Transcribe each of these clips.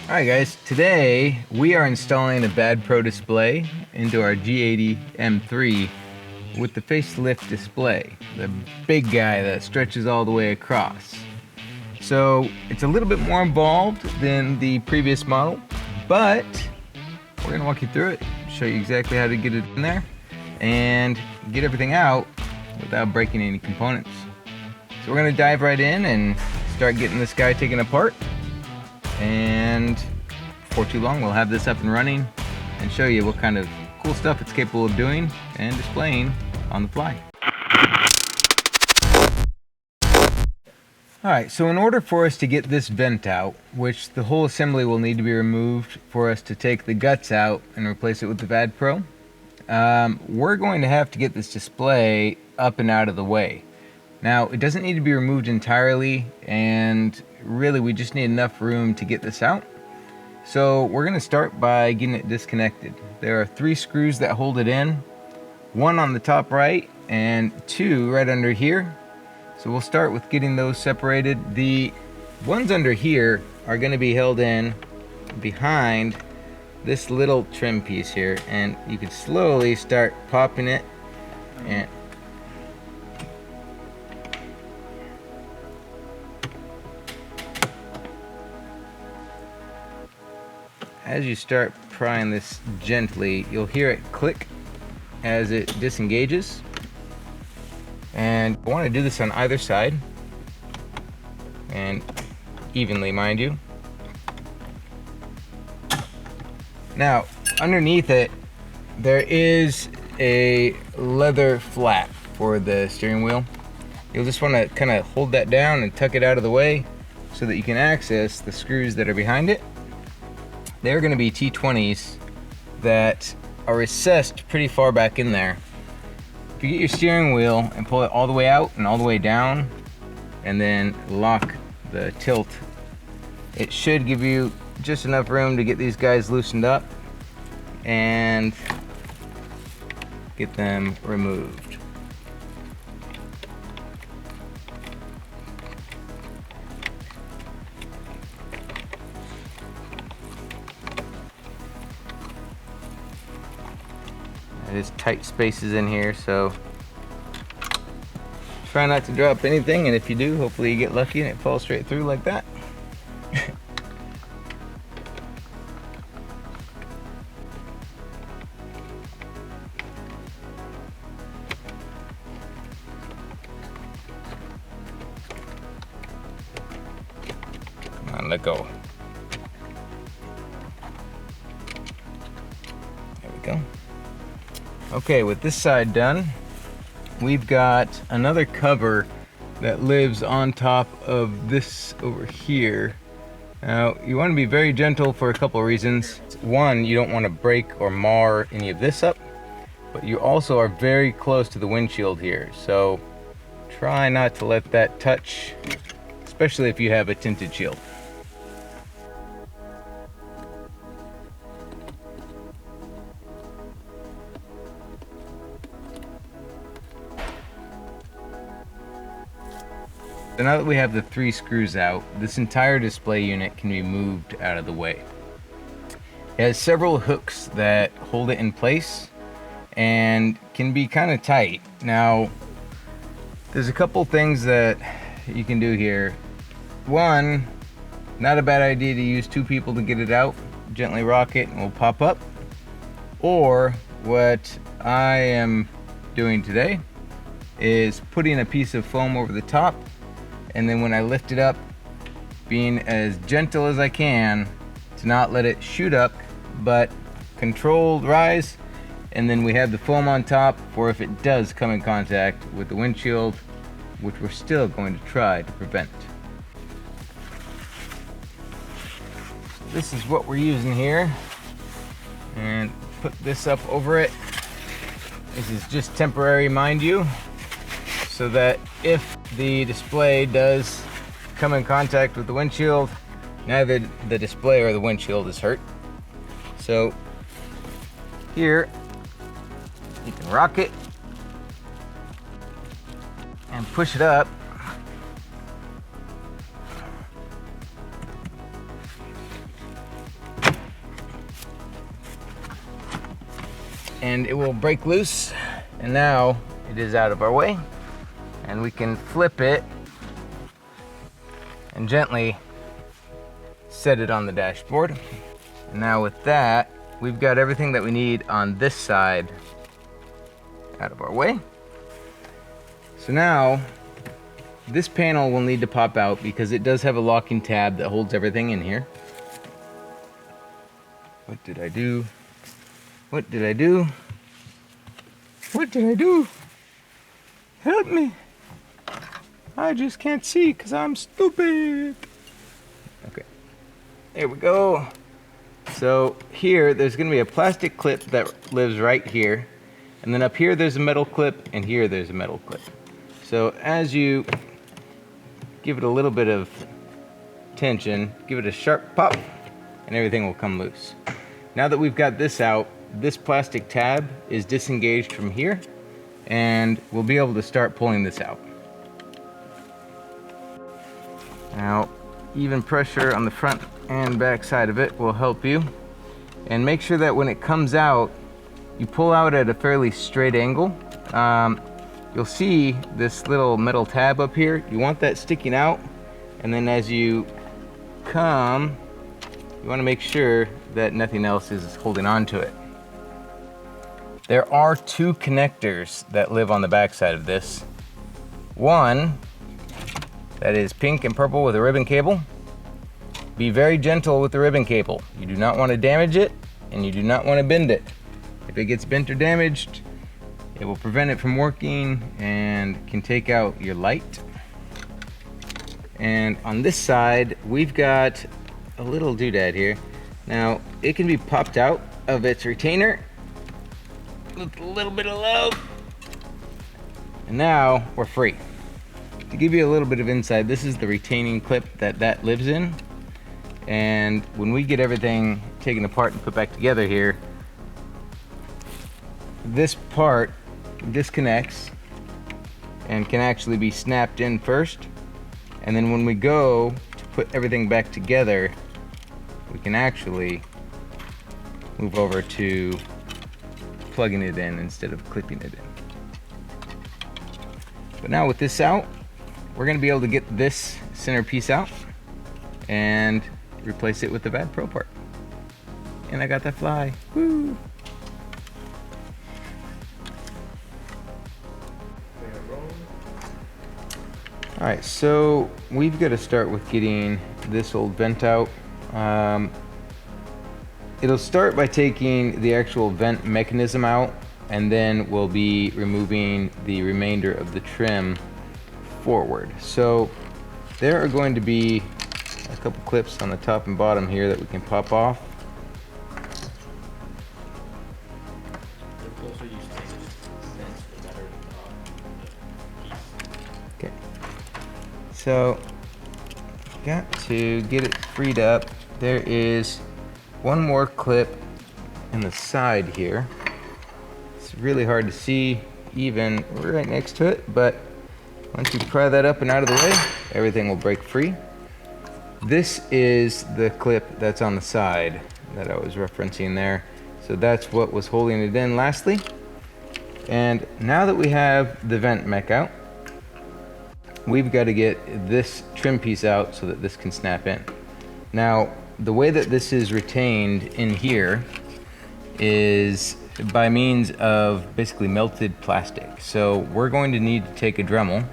Alright guys, today we are installing a VADPRO display into our G80 M3 with the facelift display, the big guy that stretches all the way across. So it's a little bit more involved than the previous model, but we're going to walk you through it, show you exactly how to get it in there and get everything out without breaking any components. So we're going to dive right in and start getting this guy taken apart. And before too long we'll have this up and running and show you what kind of cool stuff it's capable of doing and displaying on the fly. Alright, so in order for us to get this vent out, which the whole assembly will need to be removed for us to take the guts out and replace it with the VADPRO, we're going to have to get this display up and out of the way. Now, it doesn't need to be removed entirely, and really we just need enough room to get this out. So we're going to start by getting it disconnected. There are 3 screws that hold it in, 1 on the top right and 2 right under here. So we'll start with getting those separated. The ones under here are going to be held in behind this little trim piece here, and you can slowly start popping it and as you start prying this gently, you'll hear it click as it disengages. And I want to do this on either side, and evenly, mind you. Now, underneath it, there is a leather flap for the steering wheel. You'll just want to kind of hold that down and tuck it out of the way so that you can access the screws that are behind it. They're going to be T20s that are recessed pretty far back in there. If you get your steering wheel and pull it all the way out and all the way down and then lock the tilt, it should give you just enough room to get these guys loosened up and get them removed. There's tight spaces in here, so try not to drop anything, and if you do, hopefully you get lucky and it falls straight through like that. Come on, let go. There we go. Okay, with this side done, we've got another cover that lives on top of this over here. Now, you want to be very gentle for a couple of reasons. One, you don't want to break or mar any of this up, but you also are very close to the windshield here, so try not to let that touch, especially if you have a tinted shield. So now that we have the 3 screws out, this entire display unit can be moved out of the way. It has several hooks that hold it in place and can be kind of tight. Now, there's a couple things that you can do here. One, not a bad idea to use 2 people to get it out. Gently rock it and it will pop up. Or what I am doing today is putting a piece of foam over the top, and then when I lift it up, being as gentle as I can to not let it shoot up, but controlled rise, and then we have the foam on top for if it does come in contact with the windshield, which we're still going to try to prevent. So this is what we're using here, and put this up over it. This is just temporary, mind you, so that if the display does come in contact with the windshield, neither the display or the windshield is hurt. So here you can rock it and push it up, and it will break loose. And now it is out of our way, and we can flip it and gently set it on the dashboard. And now with that, we've got everything that we need on this side out of our way. So now this panel will need to pop out because it does have a locking tab that holds everything in here. What did I do? What did I do? What did I do? Help me. I just can't see because I'm stupid. Okay, there we go. So here, there's gonna be a plastic clip that lives right here. And then up here, there's a metal clip, and here there's a metal clip. So as you give it a little bit of tension, give it a sharp pop, and everything will come loose. Now that we've got this out, this plastic tab is disengaged from here, and we'll be able to start pulling this out. Now, even pressure on the front and back side of it will help you. And make sure that when it comes out, you pull out at a fairly straight angle. You'll see this little metal tab up here. You want that sticking out, and then as you come, you want to make sure that nothing else is holding on to it. There are two connectors that live on the back side of this. One that is pink and purple with a ribbon cable. Be very gentle with the ribbon cable. You do not want to damage it, and you do not want to bend it. If it gets bent or damaged, it will prevent it from working and can take out your light. And on this side, we've got a little doodad here. Now, it can be popped out of its retainer with a little bit of love. And now we're free. To give you a little bit of insight, this is the retaining clip that lives in. And when we get everything taken apart and put back together here, this part disconnects and can actually be snapped in first. And then when we go to put everything back together, we can actually move over to plugging it in instead of clipping it in. But now with this out, we're going to be able to get this center piece out and replace it with the VADPRO part. And I got that fly. Woo! Alright, so we've got to start with getting this old vent out. It'll start by taking the actual vent mechanism out, and then we'll be removing the remainder of the trim forward. So there are going to be a couple clips on the top and bottom here that we can pop off. Okay, so got to get it freed up. There is one more clip in the side here. It's really hard to see even right next to it, but once you pry that up and out of the way, everything will break free. This is the clip that's on the side that I was referencing there. So that's what was holding it in lastly. And now that we have the vent mech out, we've got to get this trim piece out so that this can snap in. Now, the way that this is retained in here is by means of basically melted plastic. So we're going to need to take a Dremel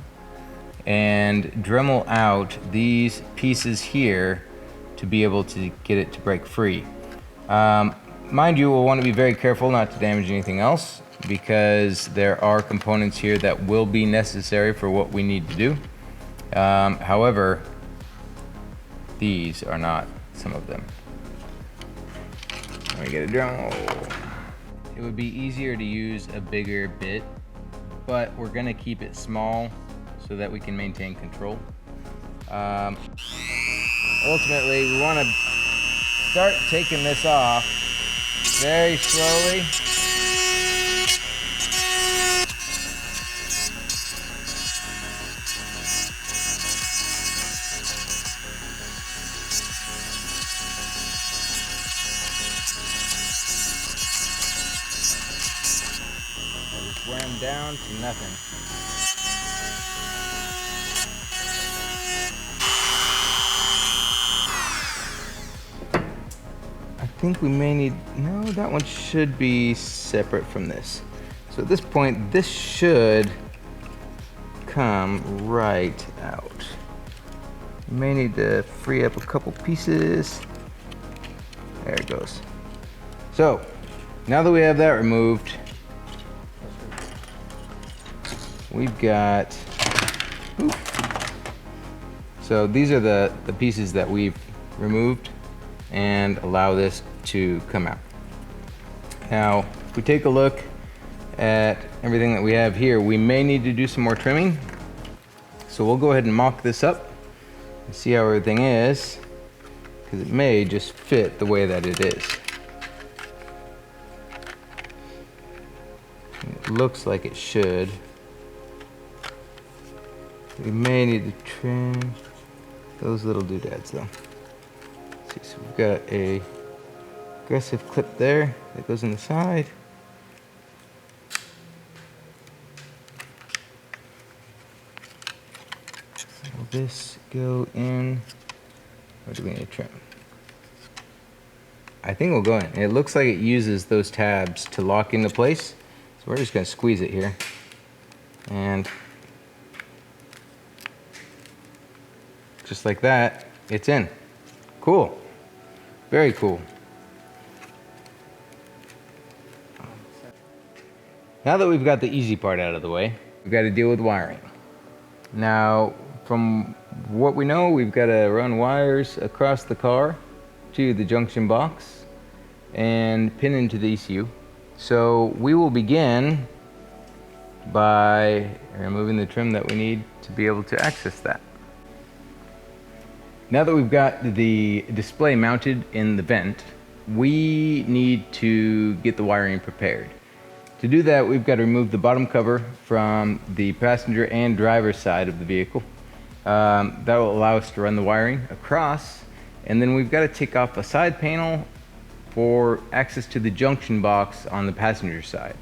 and Dremel out these pieces here to be able to get it to break free. Mind you, we'll want to be very careful not to damage anything else, because there are components here that will be necessary for what we need to do. However, these are not some of them. Let me get a Dremel. It would be easier to use a bigger bit, but we're gonna keep it small so that we can maintain control. Ultimately, we want to start taking this off very slowly. wear them down to nothing. I think we may need, no, that one should be separate from this. So at this point, this should come right out. You may need to free up a couple pieces. There it goes. So now that we have that removed, we've got, so these are the pieces that we've removed and allow this to come out. Now, if we take a look at everything that we have here, we may need to do some more trimming. So we'll go ahead and mock this up and see how everything is, because it may just fit the way that it is. It looks like it should. We may need to trim those little doodads though. Let's see, so we've got a aggressive clip there that goes in the side. Will this go in, or do we need to trim? I think we'll go in. It looks like it uses those tabs to lock into place. So we're just gonna squeeze it here. And just like that, it's in. Cool. Very cool. Now that we've got the easy part out of the way, we've got to deal with wiring. Now, from what we know, we've got to run wires across the car to the junction box and pin into the ECU. So we will begin by removing the trim that we need to be able to access that. Now that we've got the display mounted in the vent, we need to get the wiring prepared. To do that, we've got to remove the bottom cover from the passenger and driver side of the vehicle. That will allow us to run the wiring across, and then we've got to take off a side panel for access to the junction box on the passenger side.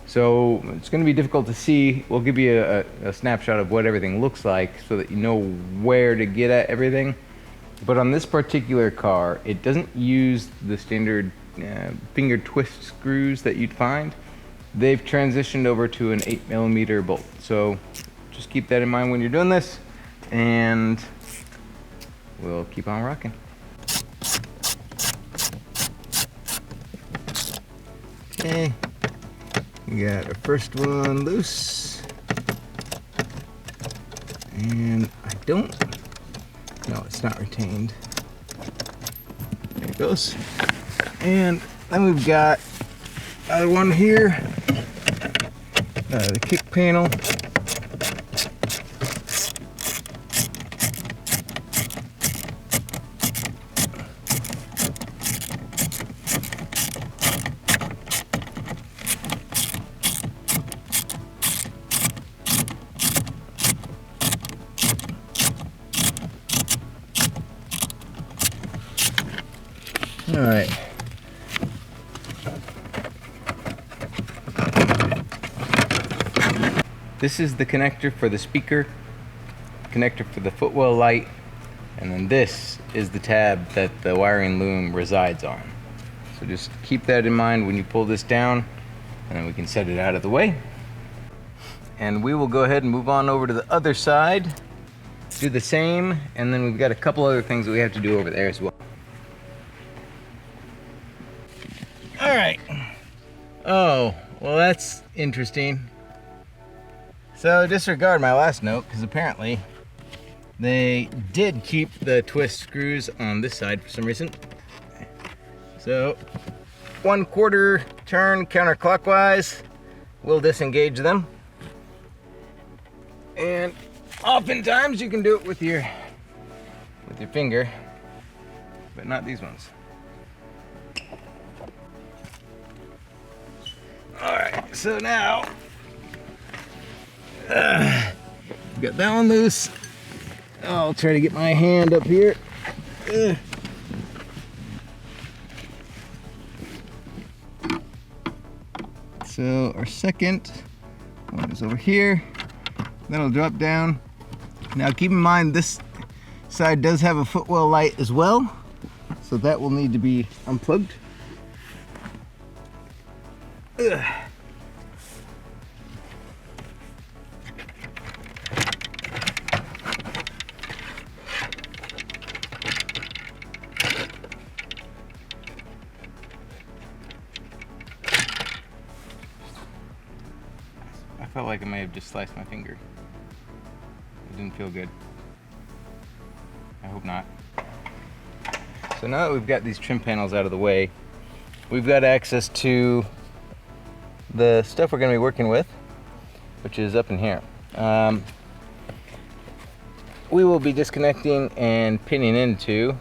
So it's going to be difficult to see. We'll give you a snapshot of what everything looks like so that you know where to get at everything. But on this particular car, it doesn't use the standard finger twist screws that you'd find. They've transitioned over to an 8mm bolt. So just keep that in mind when you're doing this, and we'll keep on rocking. Okay, we got our first one loose, and no, it's not retained. There it goes. And then we've got another one here, the kick panel. All right. This is the connector for the speaker, connector for the footwell light, and then this is the tab that the wiring loom resides on. So just keep that in mind when you pull this down, and then we can set it out of the way. And we will go ahead and move on over to the other side, do the same, and then we've got a couple other things that we have to do over there as well. All right. Oh, well, that's interesting. So disregard my last note, because apparently they did keep the twist screws on this side for some reason. So 1/4 turn counterclockwise will disengage them. And oftentimes you can do it with your finger, but not these ones. All right, so now got that one loose. I'll try to get my hand up here. So our second One is over here. Then it'll drop down. Now keep in mind this side does have a footwell light as well, so that will need to be unplugged. Ugh. I felt like I may have just sliced my finger. It didn't feel good. I hope not. So now that we've got these trim panels out of the way, we've got access to the stuff we're going to be working with, which is up in here. We will be disconnecting and pinning into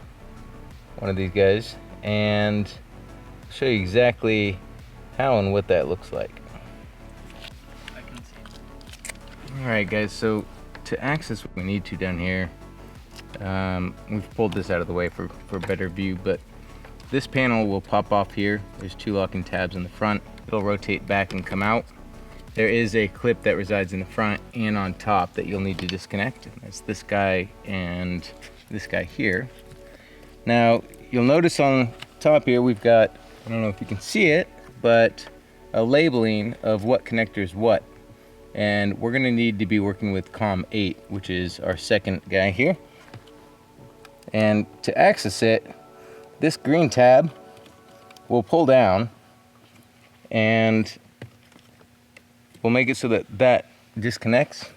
one of these guys, and I'll show you exactly how and what that looks like. Alright guys, so to access what we need to down here, we've pulled this out of the way for a better view, but this panel will pop off here. There's two locking tabs in the front. It'll rotate back and come out. There is a clip that resides in the front and on top that you'll need to disconnect. That's this guy and this guy here. Now, you'll notice on top here we've got, I don't know if you can see it, but a labeling of what connector is what. And we're going to need to be working with COM 8, which is our second guy here. And to access it, this green tab will pull down and we'll make it so that that disconnects.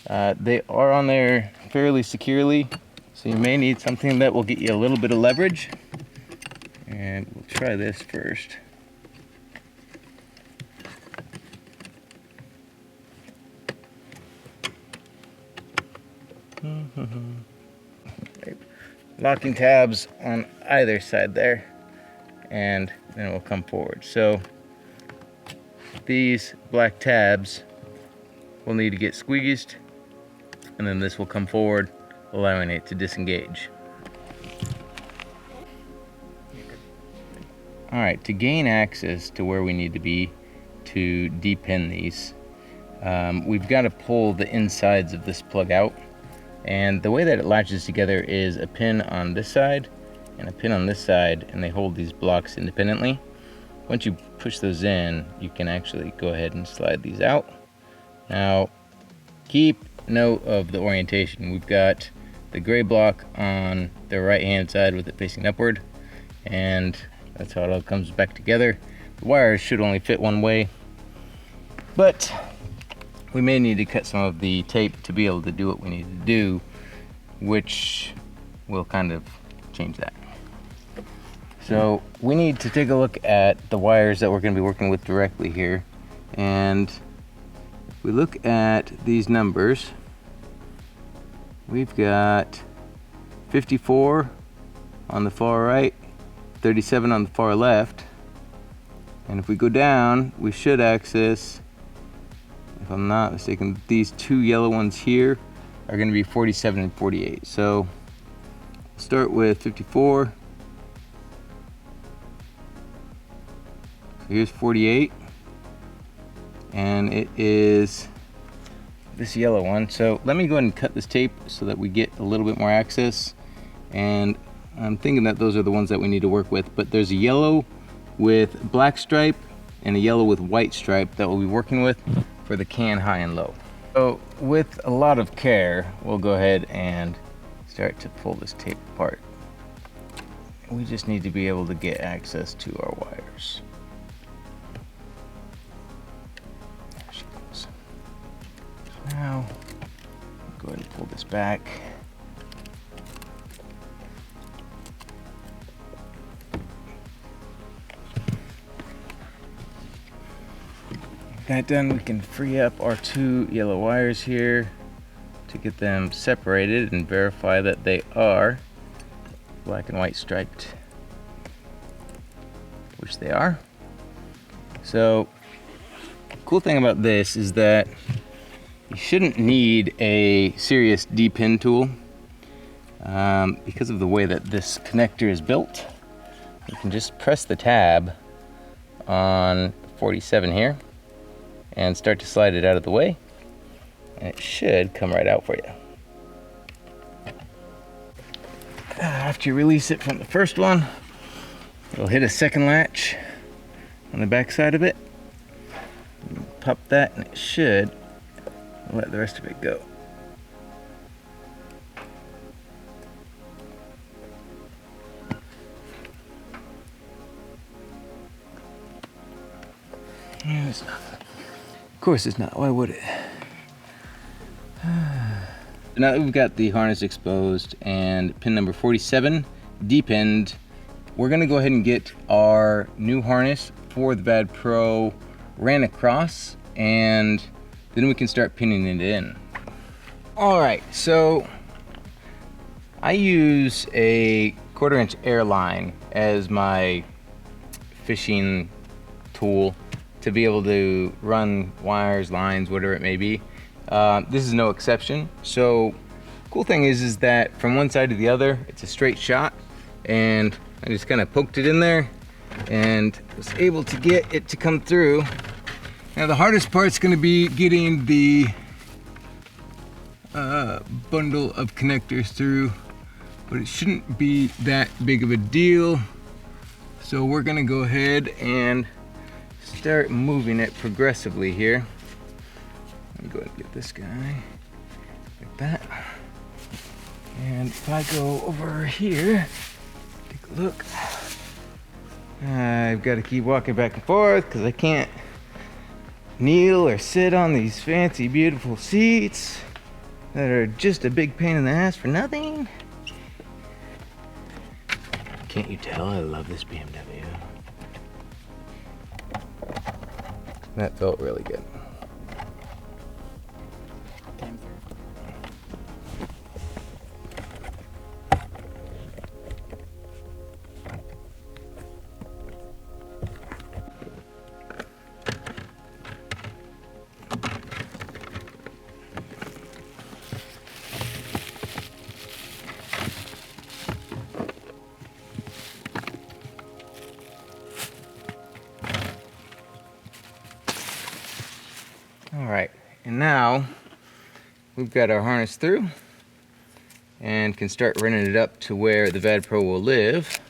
They are on there fairly securely, so you may need something that will get you a little bit of leverage. And we'll try this first. Locking tabs on either side there, and then it will come forward. So these black tabs will need to get squeezed, and then this will come forward, allowing it to disengage. Alright, to gain access to where we need to be to depin these, we've got to pull the insides of this plug out. And the way that it latches together is a pin on this side and a pin on this side, and they hold these blocks independently. Once you push those in, you can actually go ahead and slide these out. Now, keep note of the orientation. We've got the gray block on the right hand side with it facing upward, and that's how it all comes back together. The wires should only fit one way, but we may need to cut some of the tape to be able to do what we need to do, which will kind of change that. So we need to take a look at the wires that we're going to be working with directly here. And if we look at these numbers, we've got 54 on the far right, 37 on the far left. And if we go down, we should access, if I'm not mistaken, these two yellow ones here are going to be 47 and 48. So start with 54. So here's 48, and it is this yellow one. So let me go ahead and cut this tape so that we get a little bit more access. And I'm thinking that those are the ones that we need to work with, but there's a yellow with black stripe and a yellow with white stripe that we'll be working with for the can high and low. So with a lot of care, we'll go ahead and start to pull this tape apart. We just need to be able to get access to our wires. There she goes. So now, go ahead and pull this back. That done, we can free up our two yellow wires here to get them separated and verify that they are black and white striped, which they are. So cool thing about this is that you shouldn't need a serious D-pin tool because of the way that this connector is built. You can just press the tab on 47 here, and start to slide it out of the way, and it should come right out for you. After you release it from the first one, it'll hit a second latch on the back side of it. Pop that and it should let the rest of it go. Of course it's not, why would it? Now that we've got the harness exposed and pin number 47 depinned, we're gonna go ahead and get our new harness for the VADPRO ran across, and then we can start pinning it in. All right, so I use a 1/4 inch airline as my fishing tool to be able to run wires, lines, whatever it may be. This is no exception. So cool thing is that from one side to the other, it's a straight shot, and I just kind of poked it in there and was able to get it to come through. Now the hardest part's going to be getting the bundle of connectors through, but it shouldn't be that big of a deal. So we're going to go ahead and start moving it progressively here. Let me go ahead and get this guy like that. And if I go over here, take a look. I've got to keep walking back and forth because I can't kneel or sit on these fancy, beautiful seats that are just a big pain in the ass for nothing. Can't you tell I love this BMW? That felt really good. All right, and now we've got our harness through and can start running it up to where the VADPRO will live.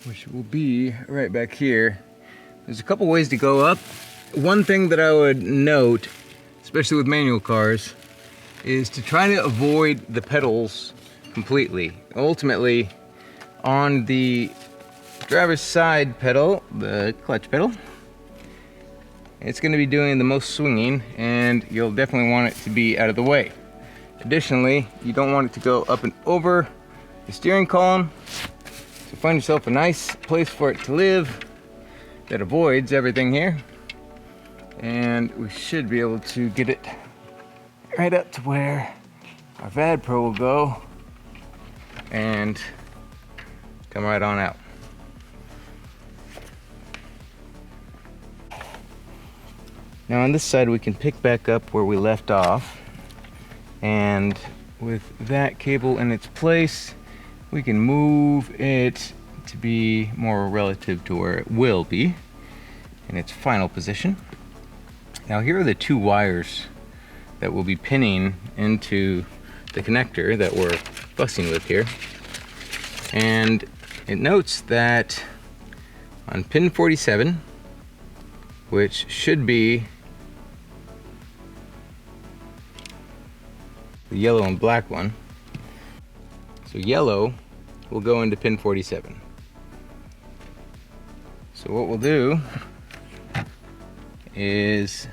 Which will be right back here. There's a couple ways to go up. One thing that I would note, especially with manual cars, is to try to avoid the pedals completely. Ultimately, on the driver's side pedal, the clutch pedal, it's going to be doing the most swinging, and you'll definitely want it to be out of the way. Additionally, you don't want it to go up and over the steering column. So find yourself a nice place for it to live that avoids everything here, and we should be able to get it right up to where our VADPRO will go and come right on out. Now on this side we can pick back up where we left off, and with that cable in its place we can move it to be more relative to where it will be in its final position. Now here are the two wires that we'll be pinning into the connector that we're fussing with here. And it notes that on pin 47, which should be the yellow and black one, so yellow will go into pin 47. So what we'll do is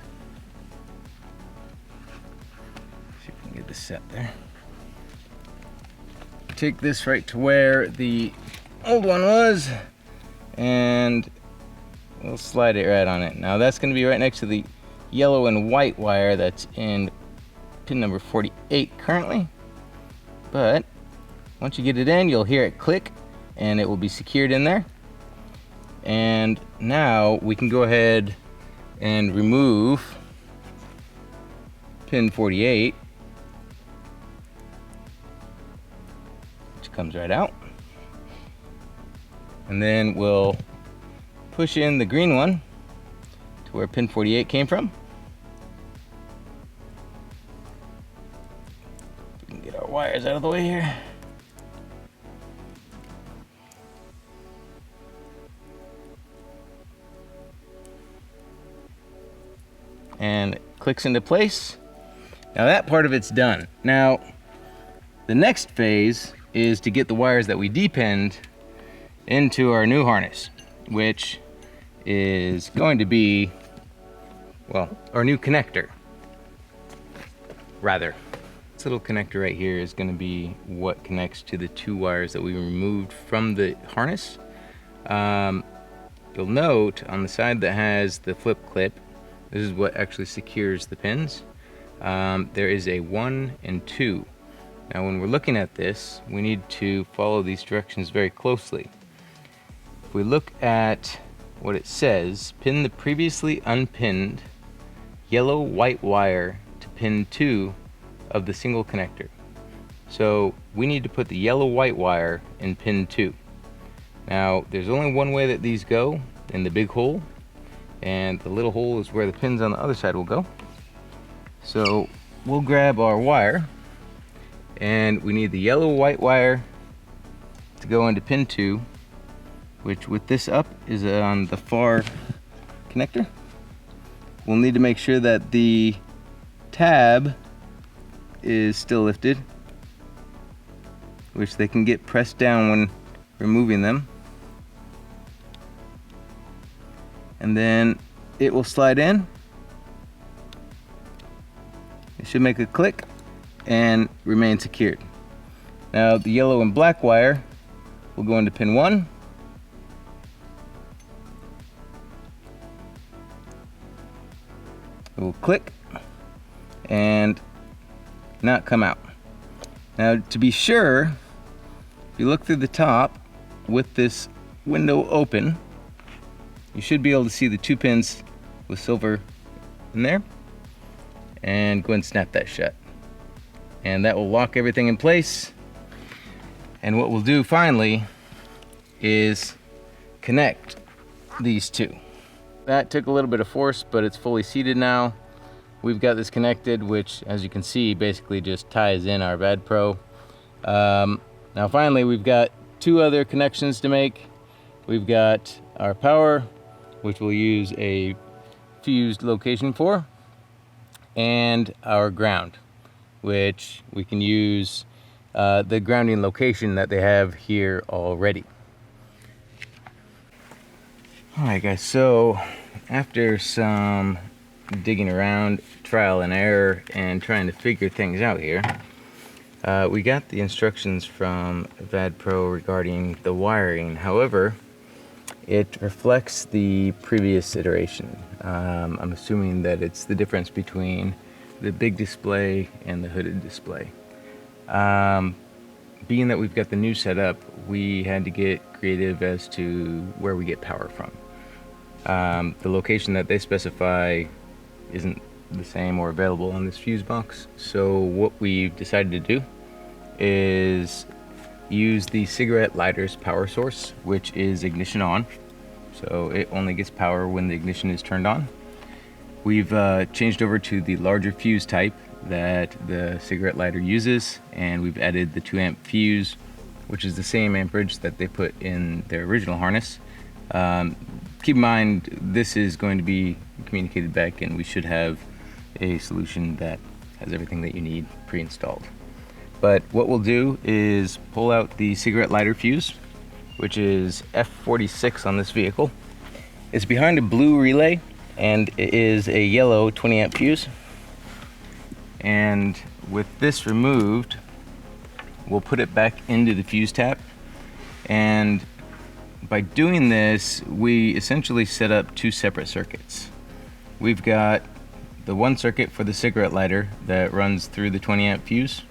get this set there. Take this right to where the old one was, and we'll slide it right on it. Now that's going to be right next to the yellow and white wire that's in pin number 48 currently. But once you get it in, you'll hear it click and it will be secured in there. And now we can go ahead and remove pin 48, which comes right out. And then we'll push in the green one to where pin 48 came from. We can get our wires out of the way here. And it clicks into place. Now that part of it's done. Now, the next phase is to get the wires that we depinned into our new harness, which is going to be, well, our new connector, rather. This little connector right here is going to be what connects to the two wires that we removed from the harness. You'll note on the side that has the flip clip, this is what actually secures the pins. There is a 1 and 2. Now when we're looking at this, we need to follow these directions very closely. If we look at what it says, pin the previously unpinned yellow white wire to pin 2 of the single connector. So we need to put the yellow white wire in pin 2. Now there's only one way that these go, in the big hole, and the little hole is where the pins on the other side will go. So we'll grab our wire, and we need the yellow white wire to go into pin 2, which with this up is on the far connector. We'll need to make sure that the tab is still lifted, which they can get pressed down when removing them. And then it will slide in. It should make a click and remain secured. Now the yellow and black wire will go into pin 1. It will click and not come out. Now to be sure, if you look through the top with this window open, you should be able to see the 2 pins with silver in there. And go ahead and snap that shut. And that will lock everything in place. And what we'll do finally is connect these 2. That took a little bit of force, but it's fully seated now. We've got this connected, which as you can see basically just ties in our VADPRO. Now finally we've got 2 other connections to make. We've got our power, which we'll use a fused location for, and our ground, which we can use the grounding location that they have here already. Alright guys, so after some digging around, trial and error, and trying to figure things out here, we got the instructions from VADPRO regarding the wiring. However, it reflects the previous iteration. I'm assuming that it's the difference between the big display and the hooded display. Being that we've got the new setup, we had to get creative as to where we get power from. The location that they specify isn't the same or available on this fuse box. So what we've decided to do is use the cigarette lighter's power source, which is ignition on. So it only gets power when the ignition is turned on. We've changed over to the larger fuse type that the cigarette lighter uses, and we've added the 2 amp fuse, which is the same amperage that they put in their original harness. Keep in mind, this is going to be communicated back, and we should have a solution that has everything that you need pre-installed. But what we'll do is pull out the cigarette lighter fuse, which is F46 on this vehicle. It's behind a blue relay, and it is a yellow 20 amp fuse. And with this removed, we'll put it back into the fuse tap. And by doing this, we essentially set up 2 separate circuits. We've got the one circuit for the cigarette lighter that runs through the 20 amp fuse,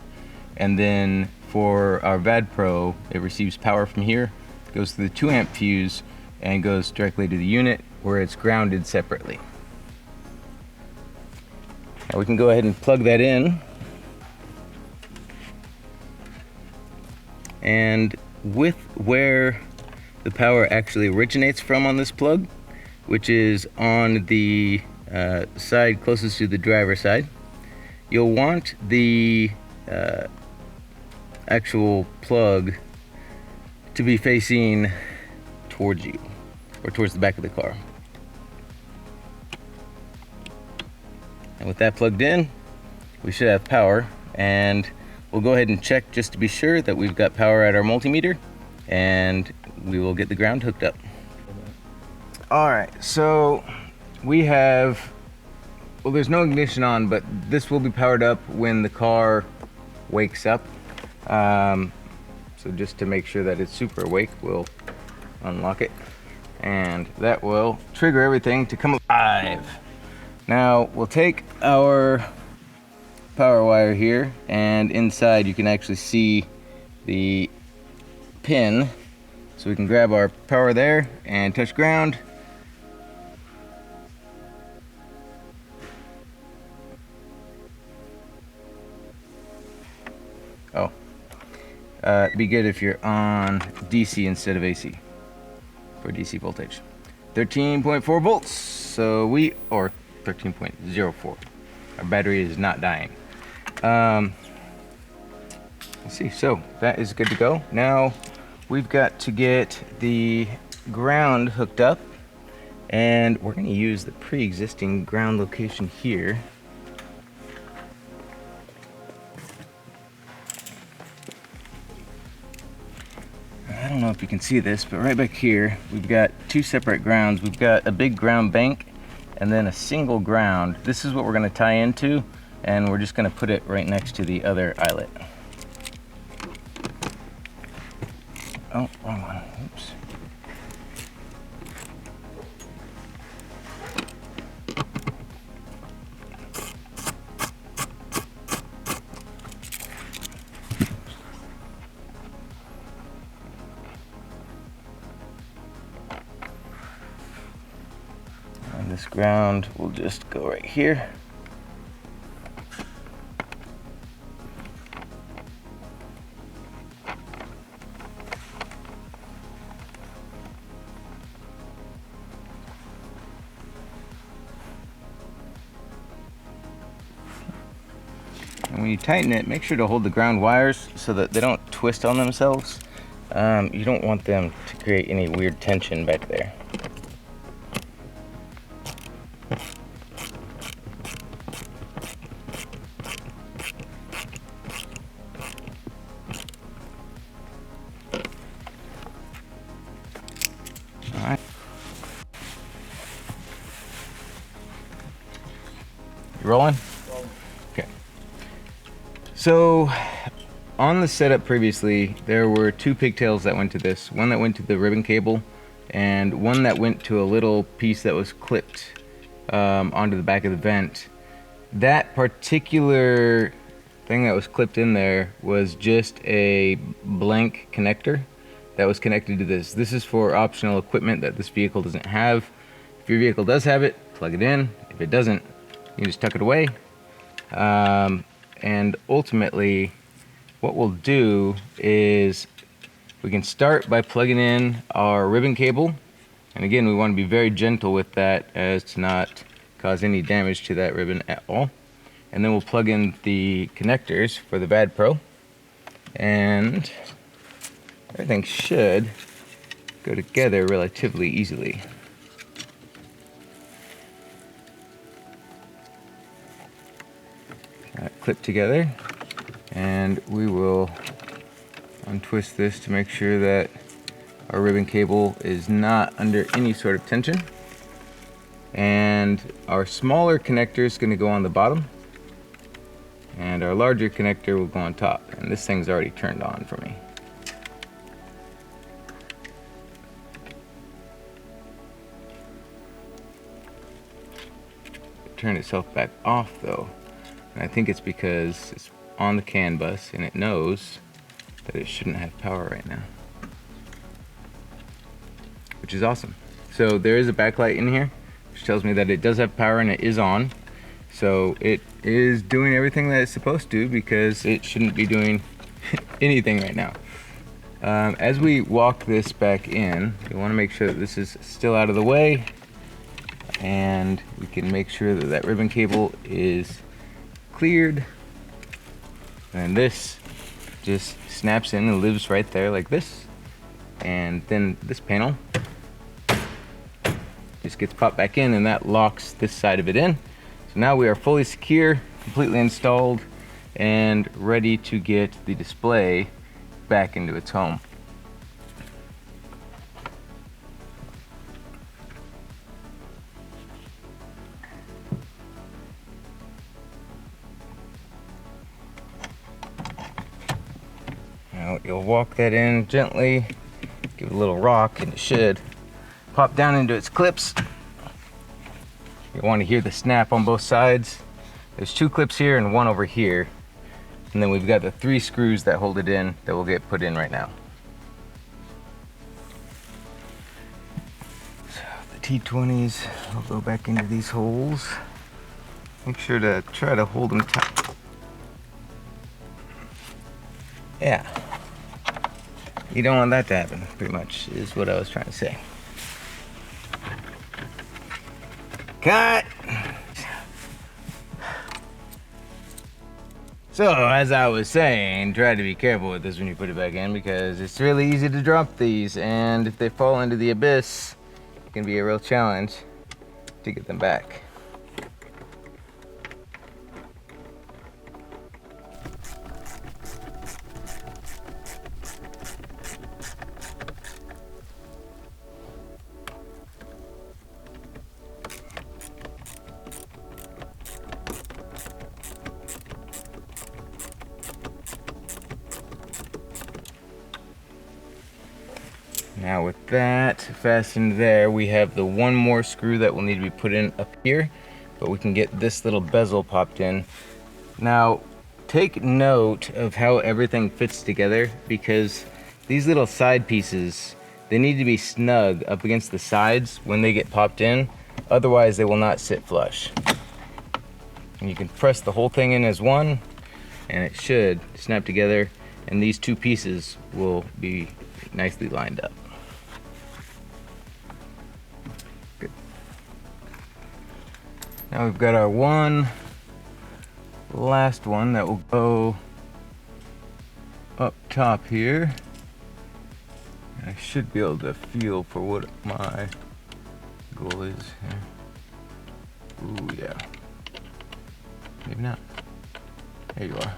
and then for our VADPRO, it receives power from here, goes through the 2 amp fuse, and goes directly to the unit where it's grounded separately. Now we can go ahead and plug that in. And with where the power actually originates from on this plug, which is on the side closest to the driver's side, you'll want the actual plug to be facing towards you, or towards the back of the car. And with that plugged in, we should have power, and we'll go ahead and check just to be sure that we've got power at our multimeter, and we will get the ground hooked up. All right, so we have, well, there's no ignition on, but this will be powered up when the car wakes up. So just to make sure that it's super awake, we'll unlock it, and that will trigger everything to come alive. Now we'll take our power wire here, and inside you can actually see the pin, so we can grab our power there and touch ground. Oh, it'd be good if you're on DC instead of AC for DC voltage. 13.4 volts, so or 13.04. Our battery is not dying. Let's see, so that is good to go. Now we've got to get the ground hooked up, and we're going to use the pre-existing ground location here. I don't know if you can see this, but right back here we've got two separate grounds. We've got a big ground bank and then a single ground. This is what we're going to tie into, and we're just going to put it right next to the other eyelet. Oh, wrong one. Oops. And this ground will just go right here. And when you tighten it, make sure to hold the ground wires so that they don't twist on themselves. You don't want them to create any weird tension back there. All right. You rolling? Okay. So on the setup previously, there were two pigtails that went to this. One that went to the ribbon cable, and one that went to a little piece that was clipped onto the back of the vent. That particular thing that was clipped in there was just a blank connector that was connected to this. This is for optional equipment that this vehicle doesn't have. If your vehicle does have it, plug it in. If it doesn't, you just tuck it away. And ultimately, what we'll do is we can start by plugging in our ribbon cable. And again, we want to be very gentle with that as to not cause any damage to that ribbon at all. And then we'll plug in the connectors for the VADPRO, and everything should go together relatively easily. Clip together, and we will untwist this to make sure that our ribbon cable is not under any sort of tension. And our smaller connector is going to go on the bottom, and our larger connector will go on top. And this thing's already turned on for me. It turned itself back off though, and I think it's because it's on the CAN bus and it knows that it shouldn't have power right now, which is awesome. So there is a backlight in here which tells me that it does have power and it is on. So it is doing everything that it's supposed to, because it shouldn't be doing anything right now. As we walk this back in, we want to make sure that this is still out of the way, and we can make sure that that ribbon cable is cleared. And this just snaps in and lives right there like this. And then this panel just gets popped back in, and that locks this side of it in. So now we are fully secure, completely installed, and ready to get the display back into its home. Now you'll walk that in gently, give it a little rock, and it should pop down into its clips. You want to hear the snap on both sides. There's 2 clips here and 1 over here. And then we've got the 3 screws that hold it in that will get put in right now. So the T20s will go back into these holes. Make sure to try to hold them tight. Yeah. You don't want that to happen, pretty much, is what I was trying to say. Cut! So, as I was saying, try to be careful with this when you put it back in, because it's really easy to drop these, and if they fall into the abyss, it can be a real challenge to get them back. Now with that fastened there, we have the 1 more screw that will need to be put in up here, but we can get this little bezel popped in. Now, take note of how everything fits together, because these little side pieces, they need to be snug up against the sides when they get popped in, otherwise they will not sit flush. And you can press the whole thing in as one, and it should snap together, and these 2 pieces will be nicely lined up. Good. Now we've got our last one that will go up top here. I should be able to feel for what my goal is here. Ooh, yeah. Maybe not. There you are.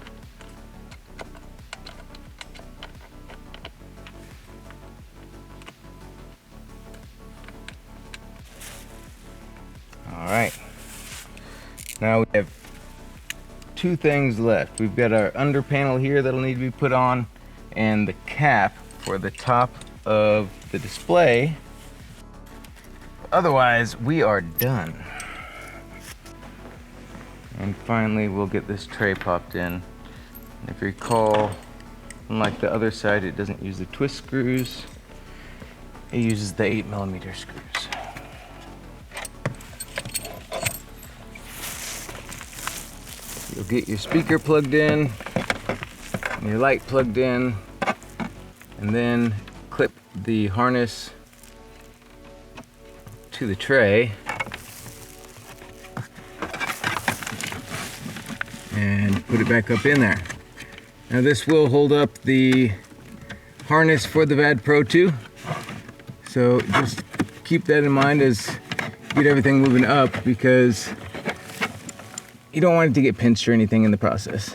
All right. Now we have 2 things left. We've got our under panel here that'll need to be put on, and the cap for the top of the display. Otherwise, we are done. And finally, we'll get this tray popped in. And if you recall, unlike the other side, it doesn't use the twist screws. It uses the 8mm screws. You'll get your speaker plugged in, and your light plugged in, and then clip the harness to the tray, and put it back up in there. Now this will hold up the harness for the VADPRO 2, so just keep that in mind as you get everything moving up, because you don't want it to get pinched or anything in the process.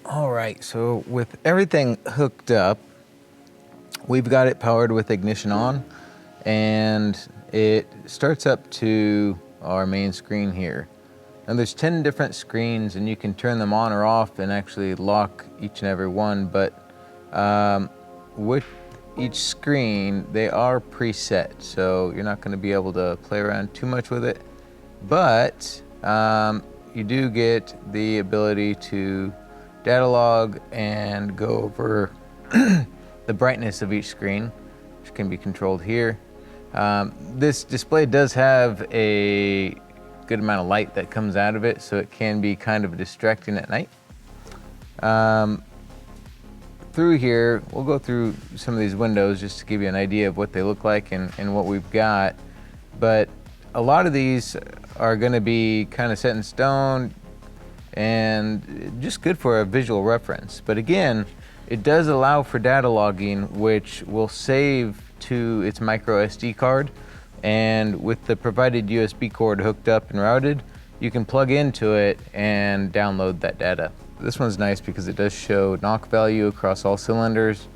All right, so with everything hooked up, we've got it powered with ignition on, and it starts up to our main screen here. Now there's 10 different screens, and you can turn them on or off and actually lock each and every one, but with each screen, they are preset, so you're not going to be able to play around too much with it, but you do get the ability to data log and go over the brightness of each screen, which can be controlled here. This display does have a good amount of light that comes out of it, so it can be kind of distracting at night. Through here, we'll go through some of these windows just to give you an idea of what they look like and what we've got. But a lot of these are going to be kind of set in stone and just good for a visual reference. But again, it does allow for data logging, which will save to its micro SD card. And with the provided USB cord hooked up and routed, you can plug into it and download that data. This one's nice because it does show knock value across all cylinders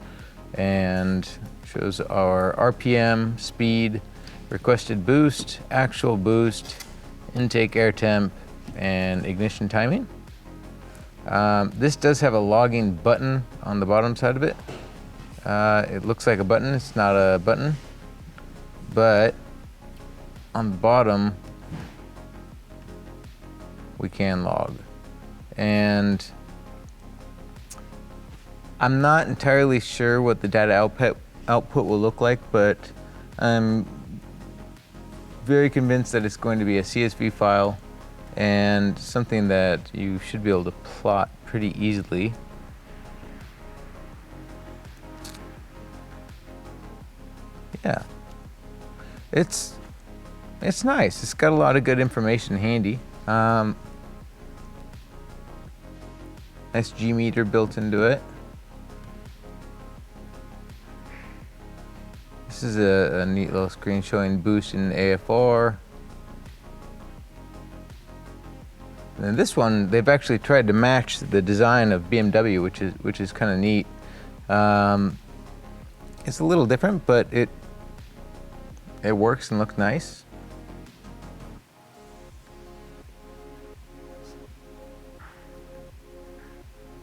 and shows our RPM, speed, requested boost, actual boost, intake air temp, and ignition timing. This does have a logging button on the bottom side of it. It looks like a button, it's not a button, but on the bottom we can log. And I'm not entirely sure what the data output will look like, but I'm very convinced that it's going to be a CSV file and something that you should be able to plot pretty easily. Yeah, it's nice. It's got a lot of good information handy. Nice G meter built into it. This is a neat little screen showing boost in AFR. And then this one, they've actually tried to match the design of BMW, which is kind of neat. It's a little different, but it works and looks nice.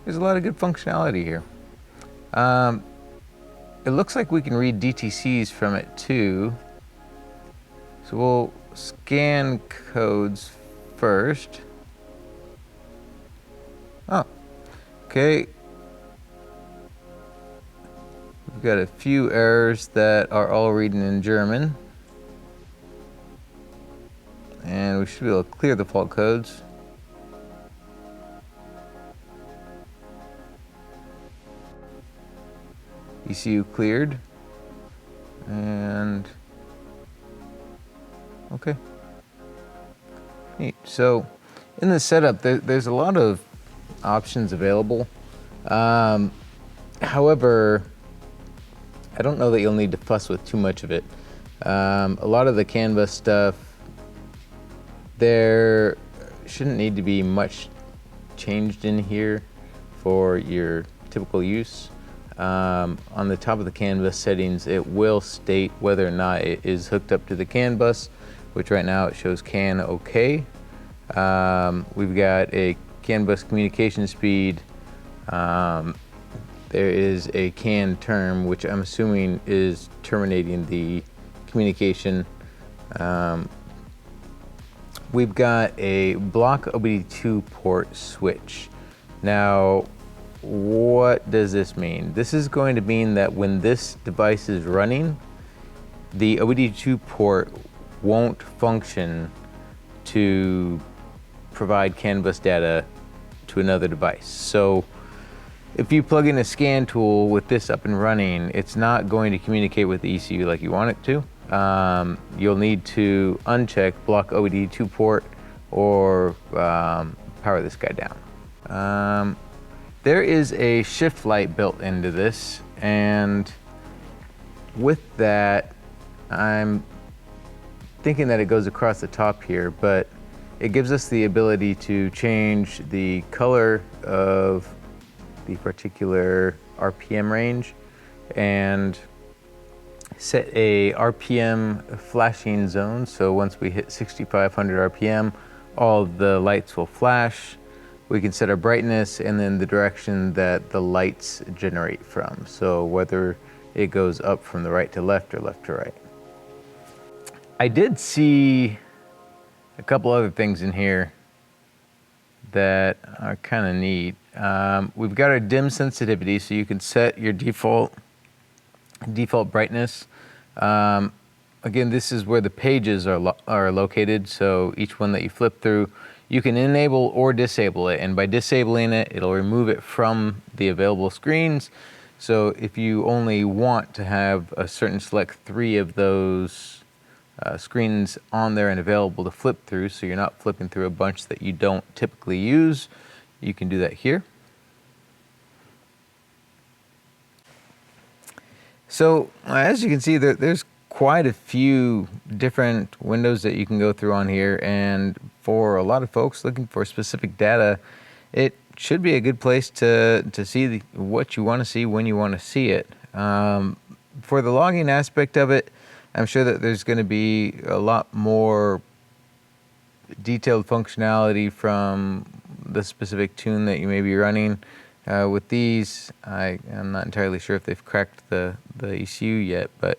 There's a lot of good functionality here. It looks like we can read DTCs from it too. So we'll scan codes first. Oh, okay. We've got a few errors that are all reading in German. And we should be able to clear the fault codes. ECU cleared, and okay, neat. So in the setup, there's a lot of options available. However, I don't know that you'll need to fuss with too much of it. A lot of the CAN bus stuff, there shouldn't need to be much changed in here for your typical use. On the top of the CAN bus settings, it will state whether or not it is hooked up to the CAN bus, which right now it shows CAN OK. We've got a CAN bus communication speed. There is a CAN term, which I'm assuming is terminating the communication. We've got a block OBD2 port switch. Now, what does this mean? This is going to mean that when this device is running, the OBD2 port won't function to provide CAN bus data to another device. So if you plug in a scan tool with this up and running, it's not going to communicate with the ECU like you want it to. You'll need to uncheck block OBD2 port or power this guy down. There is a shift light built into this, and with that, I'm thinking that it goes across the top here, but it gives us the ability to change the color of the particular RPM range and set a RPM flashing zone. So once we hit 6,500 RPM, all the lights will flash. We can set our brightness and then the direction that the lights generate from. So whether it goes up from the right to left or left to right. I did see a couple other things in here that are kind of neat. We've got our dim sensitivity, so you can set your default brightness. Again, this is where the pages are located, so each one that you flip through, you can enable or disable it, and by disabling it, it'll remove it from the available screens. So if you only want to have a certain select 3 of those screens on there and available to flip through, so you're not flipping through a bunch that you don't typically use, you can do that here. So as you can see, there's quite a few different windows that you can go through on here, and for a lot of folks looking for specific data, it should be a good place to see what you want to see when you want to see it. For the logging aspect of it, I'm sure that there's going to be a lot more detailed functionality from the specific tune that you may be running. With these, I'm not entirely sure if they've cracked the ECU yet, but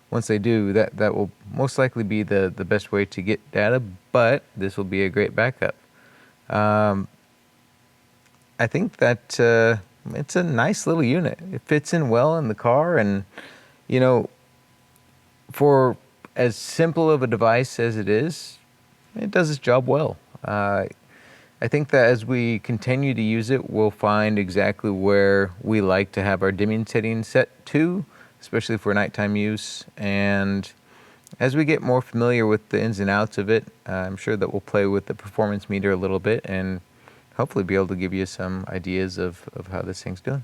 once they do, that will most likely be the best way to get data, but this will be a great backup. I think that it's a nice little unit. It fits in well in the car, and you know, for as simple of a device as it is, it does its job well. I think that as we continue to use it, we'll find exactly where we like to have our dimming settings set to, especially for nighttime use. And as we get more familiar with the ins and outs of it, I'm sure that we'll play with the performance meter a little bit and hopefully be able to give you some ideas of how this thing's doing.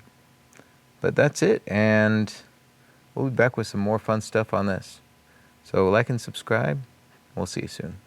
But that's it, and we'll be back with some more fun stuff on this. So like and subscribe. We'll see you soon.